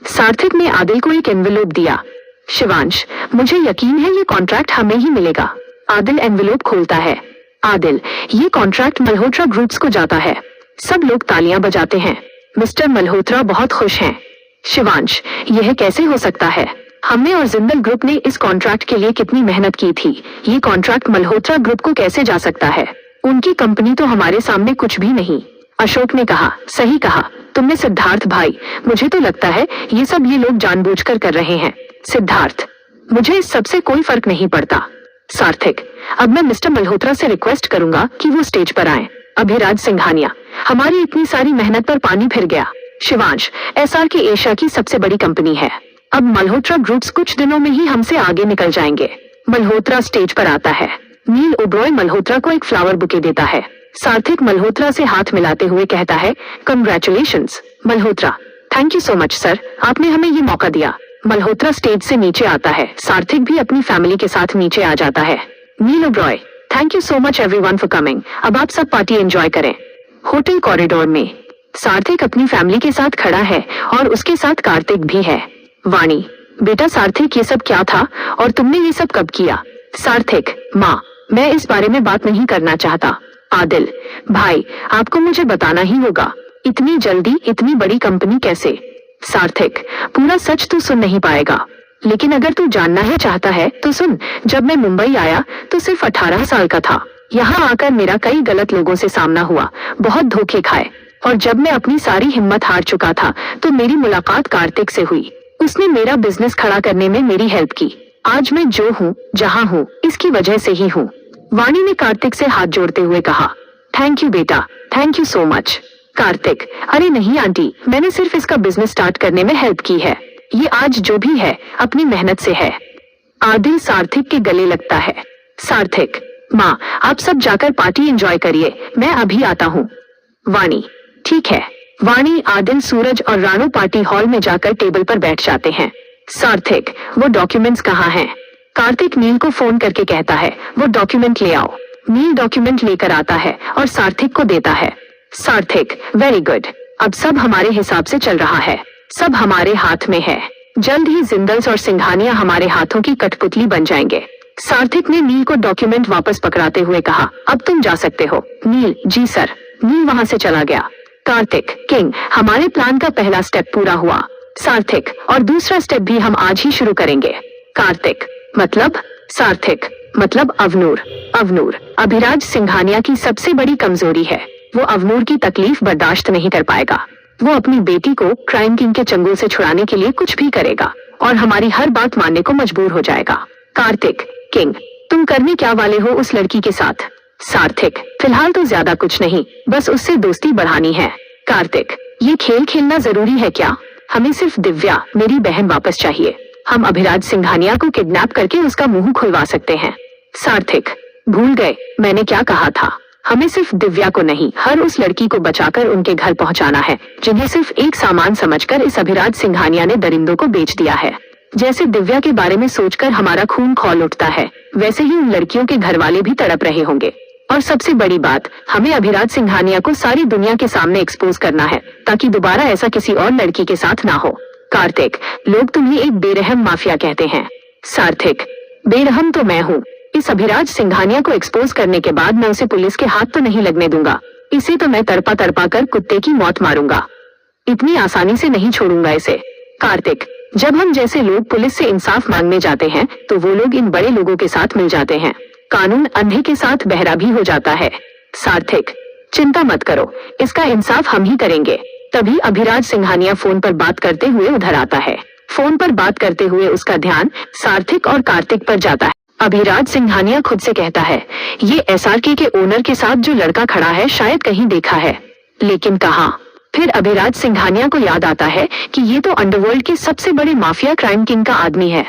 सार्थक ने आदिल को एक एनवेलोप दिया। शिवांश, मुझे यकीन है ये कॉन्ट्रैक्ट हमें ही मिलेगा। आदिल एनवेलोप खोलता है। आदिल, ये कॉन्ट्रैक्ट मल्होत्रा ग्रुप्स को जाता है। सब लोग तालियां बजाते हैं। मिस्टर मल्होत्रा बहुत खुश हैं। शिवांश, यह कैसे हो सकता है? हमने और जिंदल ग्रुप ने इस कॉन्ट्रैक्ट के लिए कितनी मेहनत की थी। ये कॉन्ट्रैक्ट मल्होत्रा ग्रुप को कैसे जा सकता है? उनकी कंपनी तो हमारे सामने कुछ भी नहीं। अशोक ने कहा, सही कहा तुमने सिद्धार्थ भाई, मुझे तो लगता है ये लोग जानबूझकर कर रहे हैं। सिद्धार्थ, मुझे इस सबसे कोई फर्क नहीं पड़ता। सार्थक, अब मैं मिस्टर मल्होत्रा से रिक्वेस्ट करूंगा कि वो स्टेज पर आए। अभिराज सिंघानिया, हमारी इतनी सारी मेहनत पर पानी फिर गया। शिवांश, SRK एशिया की सबसे बड़ी कंपनी है। अब मल्होत्रा ग्रुप्स कुछ दिनों में ही हमसे आगे निकल जाएंगे। मल्होत्रा स्टेज पर आता है। नील ओब्रॉय मल्होत्रा को एक फ्लावर बुके देता है। सार्थक मल्होत्रा से हाथ मिलाते हुए कहता है, congratulations Malhotra. Thank you so much sir, आपने हमें ये मौका दिया। मल्होत्रा स्टेज से नीचे आता है। सार्थक भी अपनी फैमिली के साथ नीचे आ जाता है। Neil Oberoi, thank you so much everyone for coming. अब आप सब पार्टी एंजॉय करें। होटल कॉरिडोर में सार्थक अपनी फैमिली के साथ खड़ा है और उसके साथ कार्तिक भी है। वाणी, बेटा सार्थक, ये सब क्या था और तुमने ये सब कब किया? सार्थक, माँ, मैं इस बारे में बात नहीं करना चाहता। आदिल, भाई आपको मुझे बताना ही होगा, इतनी जल्दी इतनी बड़ी कंपनी कैसे? सार्थक, पूरा सच तू सुन नहीं पाएगा, लेकिन अगर तू जानना ही चाहता है तो सुन। जब मैं मुंबई आया तो सिर्फ 18 साल का था। यहाँ आकर मेरा कई गलत लोगों से सामना हुआ, बहुत धोखे खाए, और जब मैं अपनी सारी हिम्मत हार चुका था तो मेरी मुलाकात कार्तिक से हुई। उसने मेरा बिजनेस खड़ा करने में मेरी हेल्प की। आज मैं जो हूँ जहाँ हूँ इसकी वजह से ही हूँ। वाणी ने कार्तिक से हाथ जोड़ते हुए कहा, थैंक यू बेटा, thank you so much. Kartik, अरे नहीं आंटी, मैंने सिर्फ इसका बिजनेस स्टार्ट करने में हेल्प की है। ये आज जो भी है अपनी मेहनत से है। आदिल सार्थक के गले लगता है। सार्थक, माँ आप सब जाकर पार्टी एंजॉय करिए, मैं अभी आता हूँ। वाणी, ठीक है। वाणी, आदिल, सूरज और रानू पार्टी हॉल में जाकर टेबल पर बैठ जाते हैं। सार्थक, वो डॉक्यूमेंट्स कहाँ हैं? कार्तिक नील को फोन करके कहता है, वो डॉक्यूमेंट ले आओ। नील डॉक्यूमेंट लेकर आता है और सार्थक को देता है। सार्थक, वेरी गुड, अब सब हमारे हिसाब से चल रहा है, सब हमारे हाथ में है। जल्द ही जिंदल्स और सिंघानिया हमारे हाथों की कठपुतली बन जाएंगे। सार्थक ने नील को डॉक्यूमेंट वापस पकड़ाते हुए कहा, अब तुम जा सकते हो। नील, जी सर। नील वहां से चला गया। कार्तिक, किंग, हमारे प्लान का पहला स्टेप पूरा हुआ। सार्थक, और दूसरा स्टेप भी हम आज ही शुरू करेंगे। कार्तिक, मतलब? सार्थक, मतलब अवनूर। अवनूर अभिराज सिंघानिया की सबसे बड़ी कमजोरी है। वो अवनूर की तकलीफ बर्दाश्त नहीं कर पाएगा। वो अपनी बेटी को क्राइम किंग के चंगुल से छुड़ाने के लिए कुछ भी करेगा और हमारी हर बात मानने को मजबूर हो जाएगा। कार्तिक, किंग, तुम करने क्या वाले हो उस लड़की के साथ? सार्थक, फिलहाल तो ज्यादा कुछ नहीं, बस उससे दोस्ती बढ़ानी है। कार्तिक, ये खेल खेलना जरूरी है क्या? हमें सिर्फ दिव्या, मेरी बहन, वापस चाहिए। हम अभिराज सिंघानिया को किडनैप करके उसका मुंह खुलवा सकते हैं। सार्थक, भूल गए मैंने क्या कहा था? हमें सिर्फ दिव्या को नहीं, हर उस लड़की को बचाकर उनके घर पहुंचाना है जिन्हें सिर्फ एक सामान समझकर इस अभिराज सिंघानिया ने दरिंदों को बेच दिया है। जैसे दिव्या के बारे में सोचकर हमारा खून खौल उठता है, वैसे ही उन लड़कियों के घर वाले भी तड़प रहे होंगे। और सबसे बड़ी बात, हमें अभिराज सिंघानिया को सारी दुनिया के सामने एक्सपोज करना है ताकि दोबारा ऐसा किसी और लड़की के साथ ना हो। कार्तिक, लोग तुम्हें एक बेरहम माफिया कहते हैं। सार्थक, बेरहम तो मैं हूँ। इस अभिराज सिंघानिया को एक्सपोज करने के बाद मैं उसे पुलिस के हाथ तो नहीं लगने दूंगा। इसे तो मैं तड़पा तड़पा कर कुत्ते की मौत मारूंगा। इतनी आसानी से नहीं छोड़ूंगा इसे। कार्तिक, जब हम जैसे लोग पुलिस से इंसाफ मांगने जाते हैं तो वो लोग इन बड़े लोगों के साथ मिल जाते हैं। कानून अंधे के साथ बहरा भी हो जाता है। सार्थक, चिंता मत करो, इसका इंसाफ हम ही करेंगे। तभी अभिराज सिंघानिया फोन पर बात करते हुए उधर आता है। फोन पर बात करते हुए उसका ध्यान सार्थक और कार्तिक पर जाता है। अभिराज सिंघानिया खुद से कहता है, ये SRK के ओनर के साथ जो लड़का खड़ा है शायद कहीं देखा है, लेकिन कहाँ? फिर अभिराज सिंघानिया को याद आता है कि ये तो अंडरवर्ल्ड के सबसे बड़े माफिया क्राइम किंग का आदमी है,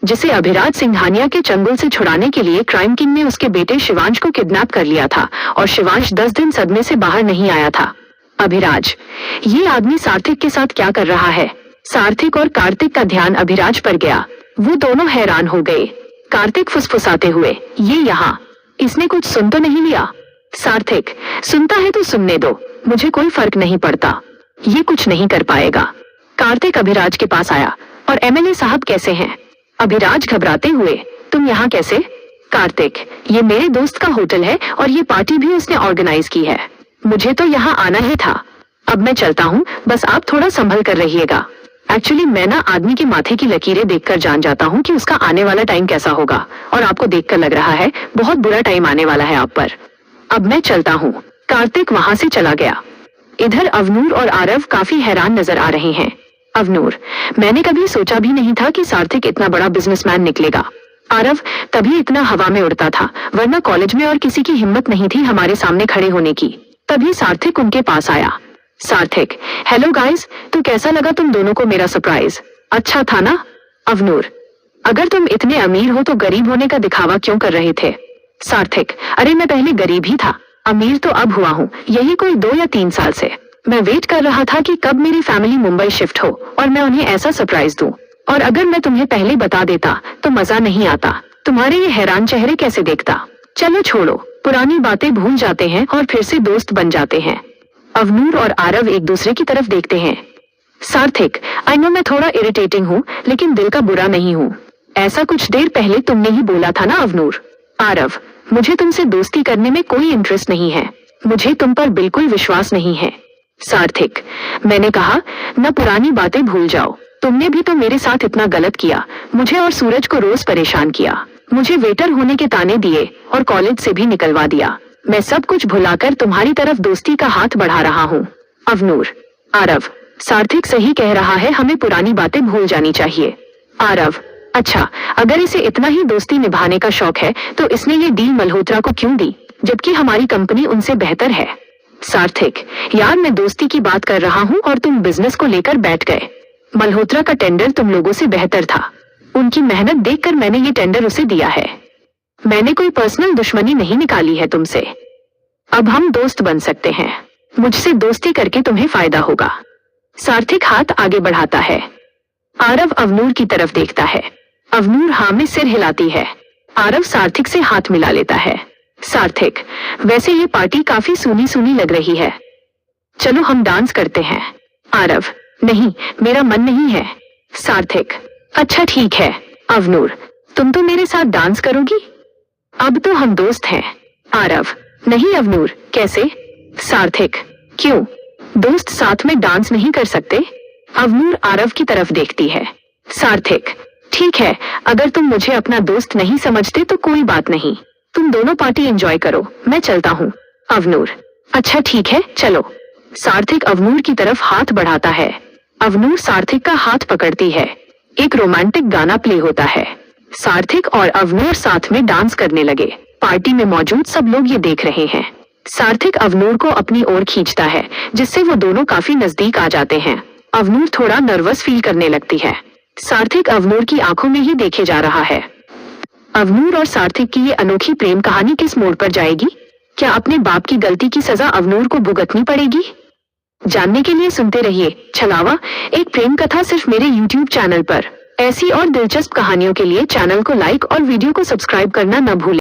जिसे अभिराज सिंघानिया के चंगुल से छुड़ाने के लिए क्राइम किंग ने उसके बेटे शिवांश को किडनैप कर लिया था और शिवांश 10 दिन सदमे से बाहर नहीं आया था। अभिराज, ये आदमी सार्थक के साथ क्या कर रहा है? सार्थक और कार्तिक का ध्यान अभिराज पर गया। वो दोनों हैरान हो गए। कार्तिक फुसफुसाते हुए, ये यहाँ, इसने कुछ सुन तो नहीं लिया? सार्थक, सुनता है तो सुनने दो, मुझे कोई फर्क नहीं पड़ता, ये कुछ नहीं कर पाएगा। कार्तिक अभिराज के पास आया और एमएलए साहब कैसे हैं? अभिराज घबराते हुए, तुम यहाँ कैसे? कार्तिक, ये मेरे दोस्त का होटल है और ये पार्टी भी उसने ऑर्गेनाइज की है। मुझे तो यहाँ आना ही था। अब मैं चलता हूँ, बस आप थोड़ा संभल कर रहिएगा। एक्चुअली मैं ना आदमी के माथे की लकीरें देखकर जान जाता हूँ कि उसका आने वाला टाइम कैसा होगा, और आपको देखकर लग रहा है बहुत बुरा टाइम आने वाला है आप पर। अब मैं चलता हूँ। कार्तिक वहाँ से चला गया। इधर अवनूर और आरव काफी हैरान नजर आ रहे हैं। अवनूर, मैंने कभी सोचा भी नहीं था कि सार्थक इतना बड़ा बिजनेसमैन निकलेगा। आरव, कभी इतना हवा में उड़ता था, वरना कॉलेज में और किसी की हिम्मत नहीं थी हमारे सामने खड़े होने की। तभी सार्थक उनके पास आया। सार्थक, हेलो गाइस, तो कैसा लगा तुम दोनों को मेरा सरप्राइज? अच्छा था ना? अवनूर, अगर तुम इतने अमीर हो तो गरीब होने का दिखावा क्यों कर रहे थे? सार्थक, अरे मैं पहले गरीब ही था, अमीर तो अब हुआ हूँ, यही कोई 2 या 3 साल से। मैं वेट कर रहा था कि कब मेरी फैमिली मुंबई शिफ्ट हो और मैं उन्हें ऐसा सरप्राइज दूं। और अगर मैं तुम्हें पहले बता देता तो मजा नहीं आता। तुम्हारे ये हैरान चेहरे कैसे देखता। चलो छोड़ो, पुरानी बातें भूल जाते हैं और फिर से दोस्त बन जाते हैं। अवनूर और आरव एक दूसरे की तरफ देखते हैं। सार्थक, आई नो मैं थोड़ा इरिटेटिंग हूँ, लेकिन दिल का बुरा नहीं हूँ। ऐसा कुछ देर पहले तुमने ही बोला था ना अवनूर। आरव, मुझे तुमसे दोस्ती करने में कोई इंटरेस्ट नहीं है, मुझे तुम पर बिल्कुल विश्वास नहीं है। सार्थक, मैंने कहा न पुरानी बातें भूल जाओ, तुमने भी तो मेरे साथ इतना गलत किया, मुझे और सूरज को रोज परेशान किया, मुझे वेटर होने के ताने दिए और कॉलेज से भी निकलवा दिया। मैं सब कुछ भुलाकर तुम्हारी तरफ दोस्ती का हाथ बढ़ा रहा हूँ। अवनूर, आरव, सार्थक सही कह रहा है, हमें पुरानी बातें भूल जानी चाहिए। आरव, अच्छा, अगर इसे इतना ही दोस्ती निभाने का शौक है तो इसने ये डील मल्होत्रा को क्यों दी, जबकि हमारी कंपनी उनसे बेहतर है? सार्थक, यार मैं दोस्ती की बात कर रहा हूँ और तुम बिजनेस को लेकर बैठ गए। मल्होत्रा का टेंडर तुम लोगों से बेहतर था, उनकी मेहनत देखकर मैंने ये टेंडर उसे दिया है। मैंने कोई पर्सनल दुश्मनी नहीं निकाली है तुमसे। अब हम दोस्त बन सकते हैं, मुझसे दोस्ती करके तुम्हें फायदा होगा। सार्थक हाथ आगे बढ़ाता है। आरव अवनूर की तरफ देखता है। अवनूर हाँ में सिर हिलाती है। आरव सार्थक से हाथ मिला लेता है। सार्थक, वैसे ये पार्टी काफी सूनी सूनी लग रही है, चलो हम डांस करते हैं। आरव, नहीं, मेरा मन नहीं है। सार्थक, अच्छा ठीक है। अवनूर, तुम तो मेरे साथ डांस करोगी? अब तो हम दोस्त हैं। आरव, नहीं अवनूर, कैसे? सार्थक, क्यों, दोस्त साथ में डांस नहीं कर सकते? अवनूर आरव की तरफ देखती है। सार्थक, ठीक है, अगर तुम मुझे अपना दोस्त नहीं समझते तो कोई बात नहीं, तुम दोनों पार्टी एंजॉय करो, मैं चलता हूँ। अवनूर, अच्छा ठीक है, चलो। सार्थक अवनूर की तरफ हाथ बढ़ाता है। अवनूर सार्थक का हाथ पकड़ती है। एक रोमांटिक गाना प्ले होता है। सार्थक और अवनूर साथ में डांस करने लगे। पार्टी में मौजूद सब लोग ये देख रहे हैं। सार्थक अवनूर को अपनी ओर खींचता है, जिससे वो दोनों काफी नजदीक आ जाते हैं। अवनूर थोड़ा नर्वस फील करने लगती है। सार्थक अवनूर की आंखों में ही देखे जा रहा है। अवनूर और सार्थक की ये अनोखी प्रेम कहानी किस मोड़ पर जाएगी? क्या अपने बाप की गलती की सजा अवनूर को भुगतनी पड़ेगी? जानने के लिए सुनते रहिए छलावा, एक प्रेम कथा सिर्फ मेरे YouTube चैनल पर। ऐसी और दिलचस्प कहानियों के लिए चैनल को लाइक और वीडियो को सब्सक्राइब करना न भूलें।